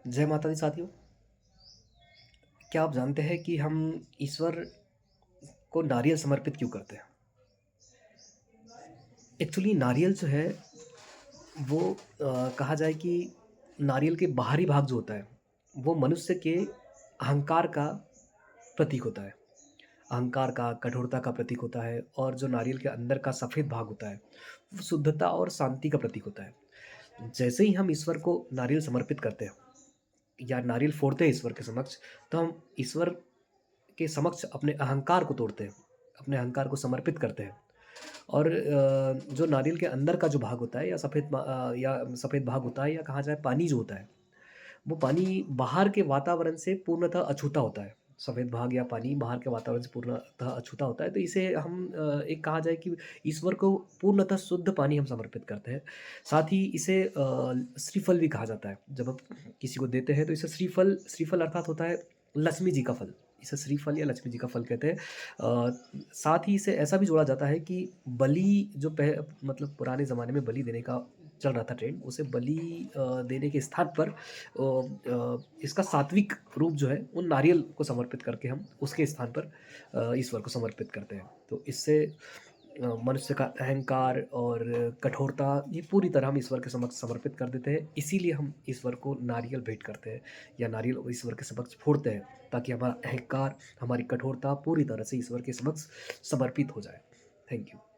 जय माता दी साथियों। क्या आप जानते हैं कि हम ईश्वर को नारियल समर्पित क्यों करते हैं? एक्चुअली नारियल जो है वो कहा जाए कि नारियल के बाहरी भाग जो होता है, वो मनुष्य के अहंकार का प्रतीक होता है। अहंकार का, कठोरता का प्रतीक होता है और जो नारियल के अंदर का सफ़ेद भाग होता है, वो शुद्धता और शांति का प्रतीक होता है। जैसे ही हम ईश्वर को नारियल समर्पित करते हैं या नारियल फोड़ते हैं ईश्वर के समक्ष, तो हम ईश्वर के समक्ष अपने अहंकार को तोड़ते हैं, अपने अहंकार को समर्पित करते हैं। और जो नारियल के अंदर का जो भाग होता है या सफ़ेद भाग होता है या कहा जाए पानी जो होता है, वो पानी बाहर के वातावरण से पूर्णतः अछूता होता है। सफ़ेद भाग या पानी बाहर के वातावरण से पूर्णतः अछूता होता है, तो इसे हम एक कहा जाए कि ईश्वर को पूर्णतः शुद्ध पानी हम समर्पित करते हैं। साथ ही इसे श्रीफल भी कहा जाता है। जब हम किसी को देते हैं तो इसे श्रीफल श्रीफल अर्थात होता है लक्ष्मी जी का फल। इसे श्रीफल या लक्ष्मी जी का फल कहते हैं। साथ ही इसे ऐसा भी जोड़ा जाता है कि बलि जो मतलब पुराने ज़माने में बलि देने का चल रहा था ट्रेंड, उसे बलि देने के स्थान पर इसका सात्विक रूप जो है वो नारियल को समर्पित करके हम उसके स्थान पर ईश्वर को समर्पित करते हैं। तो इससे मनुष्य का अहंकार और कठोरता ये पूरी तरह हम ईश्वर के समक्ष समर्पित कर देते हैं। इसीलिए हम ईश्वर को नारियल भेंट करते हैं या नारियल ईश्वर के समक्ष फोड़ते हैं, ताकि हमारा अहंकार, हमारी कठोरता पूरी तरह से ईश्वर के समक्ष समर्पित हो जाए। Thank you.